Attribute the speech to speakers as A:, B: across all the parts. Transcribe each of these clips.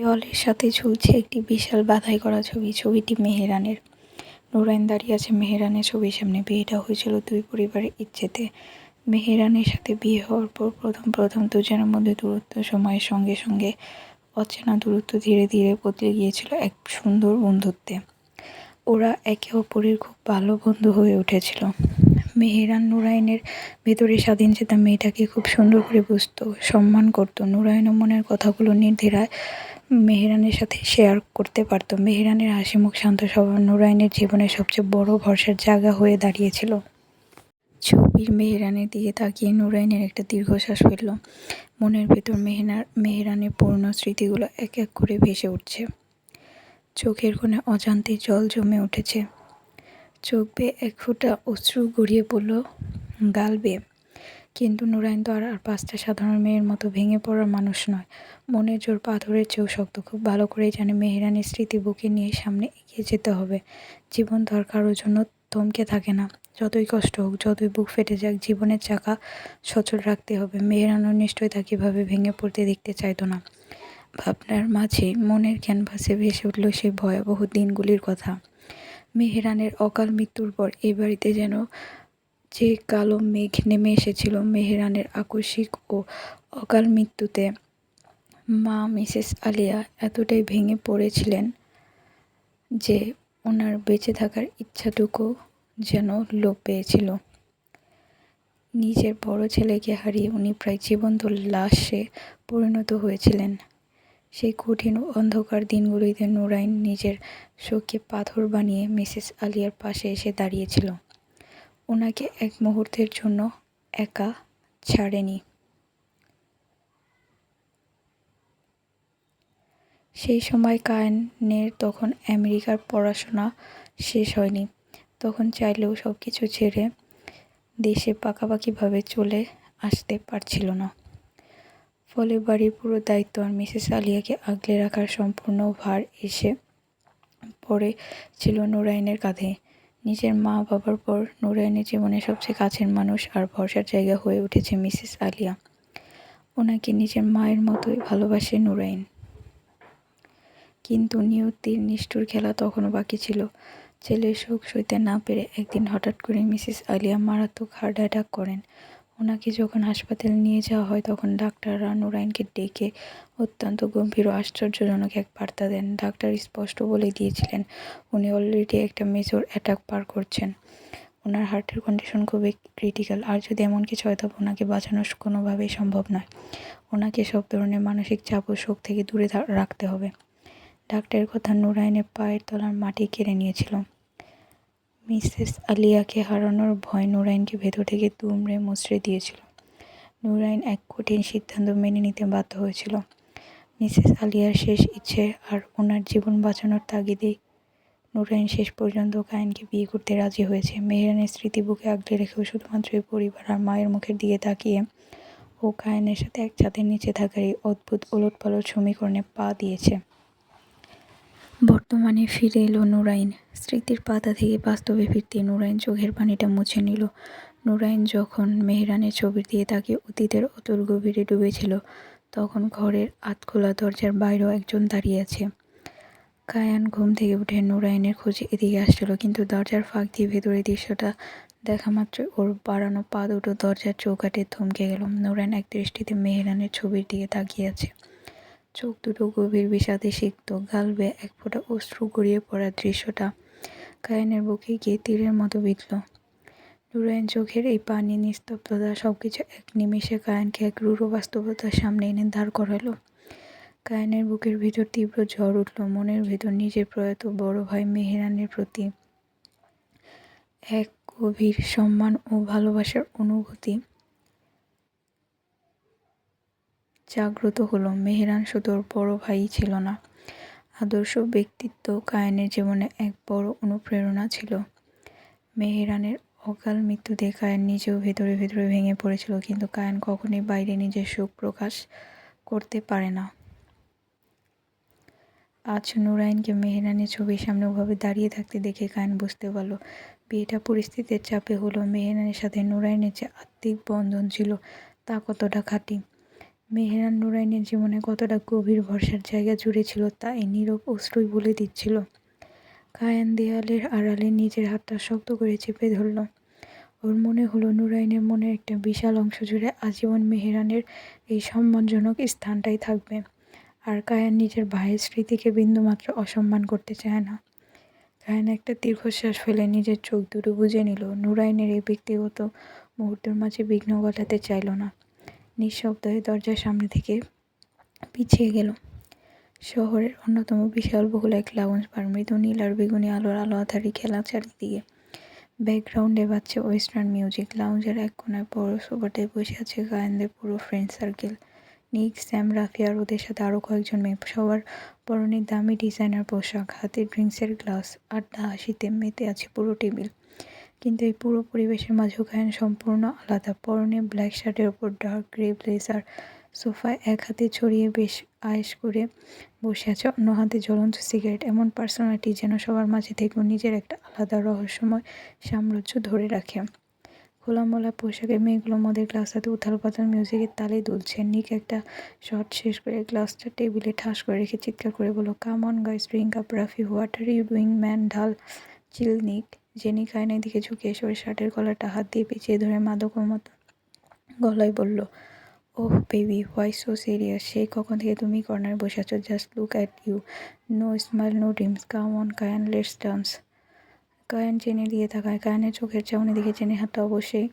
A: দেওয়ালের সাথে ঝুলছে একটি বিশাল বাঁধাই করা ছবি। ছবিটি মেহেরানের। নুরাইন দাঁড়িয়ে আছে মেহেরানের ছবির সামনে। বিয়েটা হয়েছিল দুই পরিবারের ইচ্ছেতে। মেহেরানের সাথে বিয়ে হওয়ার পর প্রথম দুজনের মধ্যে দূরত্ব সময়ের সঙ্গে সঙ্গে অচেনা দূরত্ব ধীরে ধীরে বদলে গিয়েছিল এক সুন্দর বন্ধুত্বে। ওরা একে অপরের খুব ভালো বন্ধু হয়ে উঠেছিল। মেহেরান নুরাইনের ভেতরে স্বাধীন চেতা মেয়েটাকে খুব সুন্দর করে বুঝত, সম্মান করত। নুরাইনও মনের কথাগুলো নির্দ্বিধায় মেহেরানের সাথে শেয়ার করতে পারত। মেহেরানের হাসিমুখ শান্ত স্বভাব নুরাইনের জীবনের সবচেয়ে বড় ভরসার জায়গা হয়ে দাঁড়িয়েছিল। ছবির মেহেরানের দিকে তাকিয়ে নুরাইনের একটা দীর্ঘশ্বাস ফেলল। মনের ভেতর মেহেরানের পুরনো স্মৃতিগুলো এক এক করে ভেসে উঠছে। চোখের কোণে অজান্তে জল জমে উঠেছে। চোখ বেয়ে এক ফোঁটা অশ্রু গড়িয়ে পড়ল গাল বেয়ে। কিন্তু নুরাইন তো আর পাঁচটা সাধারণ মেয়ের মতো ভেঙে পড়ার মানুষ নয়। মনের জোর পাথরের চেয়েও শক্ত। খুব ভালো করেই জানে মেহেরানের স্মৃতি বুকে নিয়ে সামনে এগিয়ে যেতে হবে। জীবন তো আর কারোর জন্য থমকে থাকে না। যতই কষ্ট হোক, যতই বুক ফেটে যাক, জীবনের চাকা সচল রাখতে হবে। মেহেরানও নিশ্চয়ই তাকে এভাবে ভেঙে পড়তে দেখতে চাইতো না। ভাবনার মাঝে মনের ক্যানভাসে ভেসে উঠল সেই ভয়াবহ দিনগুলির কথা। মেহেরানের অকাল মৃত্যুর পর এই বাড়িতে যেন যে কালো মেঘ নেমে এসেছিল। মেহেরানের আকস্মিক ও অকাল মৃত্যুতে মা মিসেস আলিয়া এতটাই ভেঙে পড়েছিলেন যে ওনার বেঁচে থাকার ইচ্ছাটুকু যেন লোপ পেয়েছিল। নিজের বড় ছেলেকে হারিয়ে উনি প্রায় জীবন্ত লাশে পরিণত হয়েছিলেন। সেই কঠিন ও অন্ধকার দিনগুলিতে নুরাইন নিজের শোককে পাথর বানিয়ে মিসেস আলিয়ার পাশে এসে দাঁড়িয়েছিল। ওনাকে এক মুহূর্তের জন্য একা ছাড়েনি। সেই সময় কায়েনের তখন আমেরিকার পড়াশোনা শেষ হয়নি। তখন চাইলেও সব কিছু ছেড়ে দেশে পাকাপাকিভাবে চলে আসতে পারছিল না। ফলে বাড়ির পুরো দায়িত্ব আর মিসেস আলিয়াকে আগলে রাখার সম্পূর্ণ ভার এসে পড়েছিল নুরাইনের কাঁধে। নিজের মা বাবার পর নুরাইনের জীবনের সবচেয়ে কাছের মানুষ আর ভরসার জায়গা হয়ে উঠেছে মিসেস আলিয়া। ওনাকে নিজের মায়ের মতোই ভালোবাসে নুরাইন। কিন্তু নিয়তির নিষ্ঠুর খেলা তখনও বাকি ছিল। ছেলের শোক সইতে না পেরে একদিন হঠাৎ করে মিসেস আলিয়া মারাত্মক হার্ট অ্যাটাক করেন। ওনাকে যখন হাসপাতালে নিয়ে যাওয়া হয় তখন ডাক্তাররা নুরাইনকে ডেকে অত্যন্ত গম্ভীর ও আশ্চর্যজনক এক বার্তা দেন। ডাক্তার স্পষ্ট বলে দিয়েছিলেন উনি অলরেডি একটা মেজর অ্যাটাক পার করছেন। ওনার হার্টের কন্ডিশন খুবই ক্রিটিক্যাল, আর যদি এমন কিছু হয় তবে ওনাকে বাঁচানো কোনোভাবেই সম্ভব নয়। ওনাকে সব ধরনের মানসিক চাপ ও শোক থেকে দূরে রাখতে হবে। ডাক্তারের কথা নুরাইনের পায়ের তলার মাটি কেড়ে নিয়েছিল। মিসেস আলিয়াকে হারানোর ভয় নুরাইনকে ভেতর থেকে দুমড়ে মুচড়ে দিয়েছিল। নুরাইন এক কঠিন সিদ্ধান্ত মেনে নিতে বাধ্য হয়েছিল। মিসেস আলিয়ার শেষ ইচ্ছে আর ওনার জীবন বাঁচানোর তাগিদেই নুরাইন শেষ পর্যন্ত কায়েনকে বিয়ে করতে রাজি হয়েছে। মেহেরানের স্মৃতি বুকে আগলে রেখেও শুধুমাত্র এই পরিবার আর মায়ের মুখের দিকে তাকিয়ে ও কায়েনের সাথে এক ছাদের নিচে থাকার এই অদ্ভুত ওলটপালট সমীকরণে পা দিয়েছে। বর্তমানে ফিরে এলো নুরাইন। স্মৃতির পাতা থেকে বাস্তবে ফিরতে নুরাইন চোখের পানিটা মুছে নিল। নুরাইন যখন মেহেরানের ছবির দিয়ে তাকে অতীতের অতল গভীরে ডুবেছিল তখন ঘরের আধখোলা দরজার বাইরেও একজন দাঁড়িয়ে আছে। কায়ান ঘুম থেকে উঠে নুরাইনের খোঁজে এদিকে আসছিল, কিন্তু দরজার ফাঁক দিয়ে ভেতরের দৃশ্যটা দেখা মাত্রই ওর বাড়ানো পা দুটো দরজার চৌকাঠে থমকে গেল। নুরাইন এক দৃষ্টিতে মেহেরানের ছবির দিকে তাকিয়ে আছে। চোখ দুটো গভীর বিষাদে সিক্ত, গাল বেয়ে এক ফোঁটা অশ্রু গড়িয়ে পড়ার দৃশ্যটা কায়েনের বুকে গিয়ে তীরের মতো বিঁধল। নুরাইন চোখের এই পানি, নিস্তব্ধতা সবকিছু এক নিমেষে কায়েনকে এক রূঢ় বাস্তবতার সামনে এনে দাঁড় করালো। কায়েনের বুকের ভিতর তীব্র ঝড় উঠল। মনের ভেতর নিজের প্রয়াত বড় ভাই মেহেরানের প্রতি এক গভীর সম্মান ও ভালোবাসার অনুভূতি জাগ্রত হলো। মেহেরান শুধু ওর বড় ভাইই ছিল না, আদর্শ ব্যক্তিত্ব কায়েনের জীবনে এক বড় অনুপ্রেরণা ছিল। মেহেরানের অকাল মৃত্যুতে কায়েন নিজেও ভেতরে ভেতরে ভেঙে পড়েছিল, কিন্তু কায়েন কখনোই বাইরে নিজের শোক প্রকাশ করতে পারে না। আজ নুরাইনকে মেহেরানের ছবির সামনে ওভাবে দাঁড়িয়ে থাকতে দেখে কায়েন বুঝতে পারল বিয়েটা পরিস্থিতির চাপে হলো। মেহেরানের সাথে নুরাইনের যে আত্মিক বন্ধন ছিল তা কতটা খাঁটি। মেহেরান নুরাইনের জীবনে কতটা গভীর ভরসার জায়গা জুড়ে ছিল তা এই নীরব অশ্রুই বলে দিচ্ছিল। কায়ান দেয়ালের আড়ালে নিজের হাতটা শক্ত করে চেপে ধরল। ওর মনে হলো নুরাইনের মনের একটা বিশাল অংশ জুড়ে আজীবন মেহেরানের এই সম্মানজনক স্থানটাই থাকবে। আর কায়ান নিজের ভাইয়ের স্মৃতিকে বিন্দুমাত্র অসম্মান করতে চায় না। কায়ান একটা দীর্ঘশ্বাস ফেলে নিজের চোখ দুটো বুজে নিল। নুরাইনের এই ব্যক্তিগত মুহূর্তের মাঝে বিঘ্ন ঘটাতে চাইল না। নিঃশব্দ হয়ে দরজার সামনে থেকে পিছিয়ে গেল। শহরের অন্যতম বিশাল বহুল এক লাউঞ্জ বার, মৃদু নীল আর বেগুনি আলোর আলো আঁধারি খেলা চারিদিকে। ব্যাকগ্রাউন্ডে বাজছে ওয়েস্টার্ন মিউজিক। লাউঞ্জের এক কোনায় বড় সোফাটায় বসে আছে কায়ানদের পুরো ফ্রেন্ড সার্কেল। নিক, স্যাম, রাফি আর ওদের সাথে আরও কয়েকজন মেয়ে। সবার পরনে দামি ডিজাইনার পোশাক, হাতে ড্রিঙ্কসের গ্লাস, আড্ডা হাসিতে মেতে আছে পুরো টেবিল। কিন্তু এই পুরো পরিবেশের মাঝেও কায়ান সম্পূর্ণ আলাদা। পরনে ব্ল্যাক শার্টের ওপর ডার্ক গ্রে ব্লেজার, সোফায় এক হাতে ছড়িয়ে বেশ আয়েশ করে বসে আছে, অন্য হাতে জ্বলন্ত সিগারেট। এমন পার্সোনালিটি যেন সবার মাঝে থেকেও নিজের একটা আলাদা রহস্যময় সাম্রাজ্য ধরে রাখে। খোলামেলা পোশাকের মেয়েগুলো মদের গ্লাস হাতে উথাল পাতাল মিউজিকের তালে দুলছে। নিক একটা শট শেষ করে গ্লাসটা টেবিলে ঠাস করে রেখে চিৎকার করে বলল, come on guys, drink up. Rafi, what are you doing man? ঢাল চিল নিক। জেনি কায়ানের দিকে ঝুঁকে এসে ওর শার্টের কলারটা হাত দিয়ে পেঁচিয়ে ধরে মাদকের মতো গলায় বলল, oh baby, why so serious? সেই কখন থেকে তুমি কর্নারে বসে আছো? Just look at you, no smile, no dreams. Come on Kayan, let's dance. Kayan জেনের দিকে তাকায়। কায়ানের চোখের চাউনি দেখে জেনের হাতটা অবশ্যই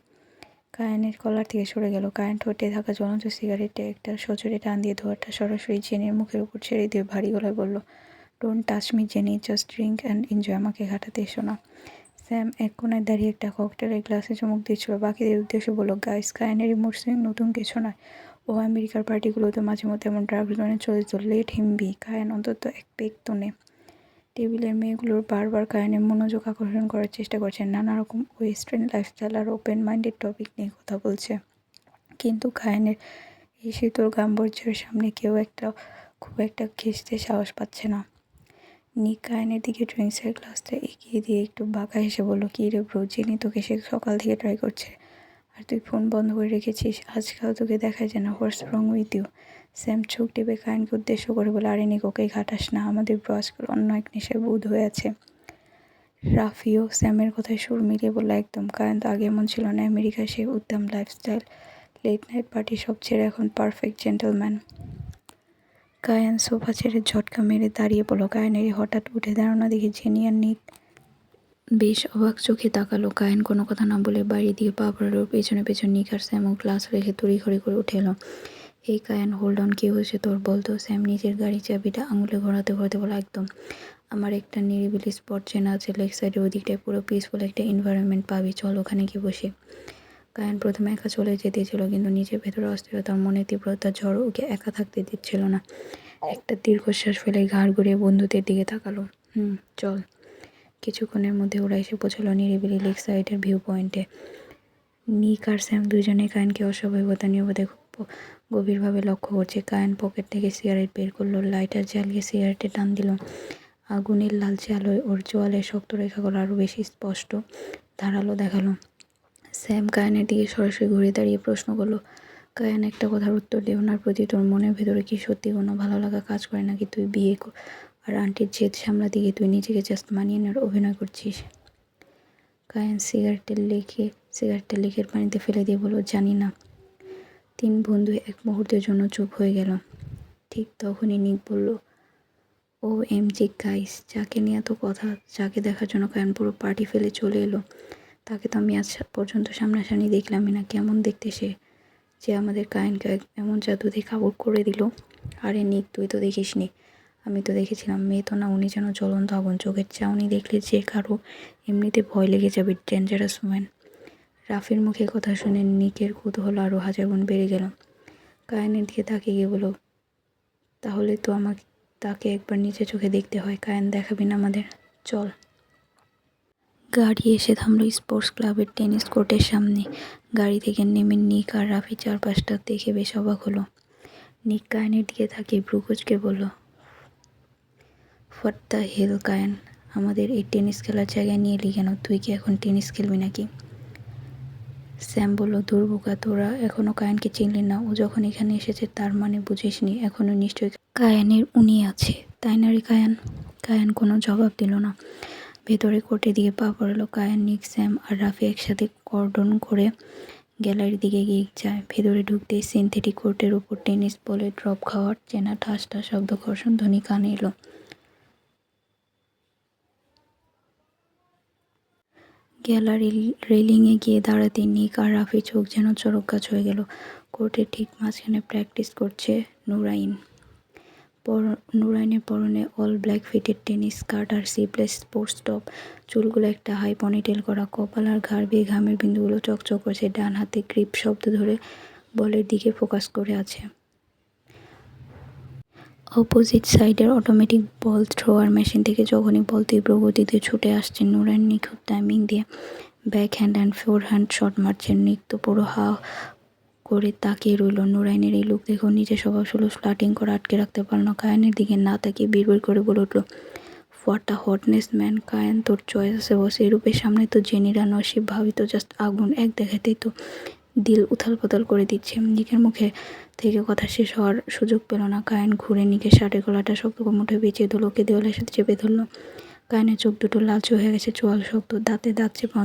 A: কায়ানের কলার থেকে সরে গেল। কায়ান ঠোঁটে থাকা জ্বলন্ত সিগারেটে একটা সজোরে টান দিয়ে ধোঁয়াটা সরাসরি জেনের মুখের উপর ছেড়ে দিয়ে ভারী গলায় বলল, don't touch me jenny, just drink and enjoy. আমাকে ঘাটাতে এসো না। স্যাম এক কোনায় দাঁড়িয়ে একটা ককটেলের গ্লাসে চুমুক দিচ্ছিল। বাকিদের উদ্দেশ্যে বলল, গাইস, কায়ানের মুড সুইং নতুন কিছু নয়। ও আমেরিকার পার্টিগুলোতে মাঝে মধ্যে এমন ড্রাগ জোনে চলে যেত। Let him B. কায়ান অন্তত এক পেগ তো নে। টেবিলের মেয়েগুলোর বারবার কায়ানের মনোযোগ আকর্ষণ করার চেষ্টা করছে। নানা রকম ওয়েস্টার্ন লাইফস্টাইল আর ওপেন মাইন্ডেড টপিক নিয়ে কথা বলছে। কিন্তু কায়ানের এই শীতল গাম্ভীর্যের সামনে কেউ খুব একটা ঘেঁষতে সাহস পাচ্ছে না। নিক কায়ানের দিকে ড্রিঙ্কসের গ্লাসটা এগিয়ে দিয়ে একটু বাঁকা হেসে বলল, কী রে ব্রো, জেনি তোকে সে সকাল থেকে ট্রাই করছে আর তুই ফোন বন্ধ করে রেখেছিস। আজকাল তোকে দেখা যায় না। হোয়াটস রং উইথ ইউ? স্যাম চোখ টিপে কায়ানকে উদ্দেশ্য করে বলে, আরে নিক, ওকেই ঘাটাস না। আমাদের ব্রো আজকাল অন্য এক নেশায় বুঁদ হয়ে আছে। রাফিও স্যামের কথায় সুর মিলিয়ে বলল, একদম। কায়ান তো আগে এমন ছিল না। আমেরিকায় সে উদ্দাম লাইফস্টাইল, লেট নাইট পার্টি সব ছেড়ে এখন পারফেক্ট জেন্টলম্যান। কায়ান সোফা ছেড়ে ঝটকা মেরে দাঁড়িয়ে পড়ল। কায়ানের হঠাৎ উঠে দাঁড়ানো দেখে জেনি আর নিক বেশ অবাক চোখে তাকালো। কায়ান কোনো কথা না বলে বাড়ি দিয়ে পা বাড়ালো। পেছনে পেছন নিক আর স্যামও গ্লাস রেখে তড়িঘড়ি করে উঠে এলো। এই কায়ান, হোল্ড অন, কী হয়েছে তোর বলতো? স্যাম নিজের গাড়ির চাবিটা আঙুলে ঘোরাতে ঘোরাতে বলো, একদম। আমার একটা নিরিবিলি স্পট চেনা আছে লেক সাইডে, ওই দিকটায় পুরো পিসফুল একটা এনভায়রনমেন্ট পাবি, চল ওখানে গিয়ে বসে। কায়ান প্রথমে একা চলে যেতে ছিল, কিন্তু নিজের ভেতরে অস্থিরতার মনে তীব্রতার ঝড় ওকে একা থাকতে দিচ্ছিল না। একটা দীর্ঘশ্বাস ফেলে ঘাড় ঘুরিয়ে বন্ধুদের দিকে তাকালো। চল। কিছুক্ষণের মধ্যে ওরা এসে পৌঁছালো নিরিবিলি লেক সাইডের ভিউ পয়েন্টে। নিক আর স্যাম দুজনে কায়ানকে অস্বাভাবিকতা নির্বোধে খুব গভীরভাবে লক্ষ্য করছে। কায়ান পকেট থেকে সিগারেট বের করলো, লাইটার জ্বালিয়ে সিগারেটে টান দিল। আগুনের লালচে আলোয় ওর চোয়ালের শক্ত রেখাগুলো আরও বেশি স্পষ্ট, ধারালো দেখালো। স্যাম কায়ানের দিকে সরাসরি ঘুরে দাঁড়িয়ে প্রশ্ন করলো, কায়ান, একটা কথার উত্তর দে, ওনার প্রতি তোর মনের ভেতরে কি সত্যি কোনো ভালো লাগা কাজ করে, নাকি তুই বিয়ে আর আন্টির জেদ সামলাতে গিয়ে তুই নিজেকে জাস্ট মানিয়ে নেওয়ার অভিনয় করছিস? কায়ান সিগারেটটা লেকের পানিতে ফেলে দিয়ে বলল, জানি না। তিন বন্ধু এক মুহূর্তের জন্য চুপ হয়ে গেল। ঠিক তখনই নিক বলল, ও এমজি গাইস, যাকে নিয়ে এত কথা, যাকে দেখার জন্য কায়ান পুরো পার্টি ফেলে চলে এলো, তাকে তো আমি আজ পর্যন্ত সামনাসামনি দেখলামই না। কেমন দেখতে সে, যে আমাদের কায়ানকে এমন জাদু দিয়ে কাবু করে দিল। আরে নিক, তুই তো দেখিসনি, আমি তো দেখেছিলাম। মেয়ে তো না, উনি যেন জ্বলন্ত আগুন। চোখের চাউনি দেখলে যে কারো এমনিতে ভয় লেগে যাবে। Dangerous man. রাফির মুখে কথা শুনে নিকের কৌতূহল আরও 1000 গুণ বেড়ে গেল। কায়ানের দিকে তাকিয়ে গিয়ে বলো, তাহলে তো আমাকে তাকে একবার নিজে চোখে দেখতে হয়। কায়ান, দেখাবি না আমাদের? চল। গাড়ি এসে থামলো স্পোর্টস ক্লাবের টেনিস কোর্টের সামনে। গাড়ি থেকে নেমে নিক আর রাফি চারপাশটা দেখে বেশ অবাক হলো। নিক কায়ানের দিকে তাকিয়ে ভ্রু কুঁচকে বলল, হোয়াট দ্য হেল কায়ান, আমাদের এই টেনিস খেলার জায়গায় নিয়ে এলি কেন? তুই কি এখন টেনিস খেলবি নাকি? স্যাম বলল, দূর বোকা, তোরা এখনও কায়ানকে চিনলি না। ও যখন এখানে এসেছে তার মানে বুঝিসনি এখনও নিশ্চয়ই কায়ানের উনি আছে, তাই না রে কায়ান? কায়ান কোনো জবাব দিল না। ভেতরে কোর্টে দিয়ে পা পড়ালো। কায়ান, নিক, স্যাম আর রাফি একসাথে কর্ডন করে গ্যালারির দিকে এগিয়ে যায়। ভেতরে ঢুকতেই সিনথেটিক কোর্টের উপর টেনিস বলে ড্রপ খাওয়ার চেনা ঠাস ঠাস শব্দ, ঘর্ষণ ধ্বনি কানে এলো। গ্যালারি রেলিংয়ে গিয়ে দাঁড়াতে নিক আর রাফির চোখ যেন চড়ক গাছ হয়ে গেল। কোর্টের ঠিক মাঝখানে প্র্যাকটিস করছে নুরাইন। নুরাইনের পরনে all black fitted tennis skirt আর স্লিভলেস স্পোর্টস টপ। চুলগুলো একটা হাই পনিটেল করা, কপাল আর ঘাড় বেয়ে ঘামের বিন্দুগুলো চকচক করছে। ডান হাতে গ্রিপ শব্দ ধরে বলের দিকে ফোকাস করে আছে। অপোজিট সাইডের অটোমেটিক বল থ্রোয়ার মেশিন থেকে যখনই বল তীব্র গতিতে ছুটে আসছে, নুরাইন নিখুঁত টাইমিং দিয়ে back hand and four hand shot মারছেন। নিক তো পুরো হা করে তাকিয়ে রইল। নুরাইনের এই লুক দেখেও নিজের স্বভাব সুলভ ফ্লার্টিং করে আটকে রাখতে পারল না। কায়ানের দিকে না তাকিয়ে বিড়বিড় করে বলে উঠল, what a hotness man! Kayan, তোর চয়েস আছে বস। এই রূপের সামনে তো জেনিরা নসিব ভাবি তো জাস্ট আগুন, এক দেখাতেই তো দিল উথাল পাতাল করে দিচ্ছে। নিকের মুখে থেকে কথা শেষ হওয়ার সুযোগ পেল না। কায়ান ঘুরে নিকের শার্টের গলাটা শক্ত করে মুঠে পেঁচিয়ে ধরল, ওকে দেওয়ালের সাথে চেপে ধরল। কায়ানের চোখ দুটো লালচে হয়ে গেছে, চোয়াল শক্ত, দাঁতে দাঁত চেপে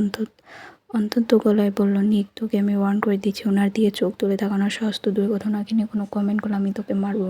A: অন্তত গলায় বলল, নিক, তোকে আমি ওয়ার্ন করে দিচ্ছি। ওনার দিয়ে চোখ তুলে তাকানোর সাহস তো দূরের কথা, ওনাকে নিয়ে কোনো কমেন্ট করলে আমি তোকে মারবো।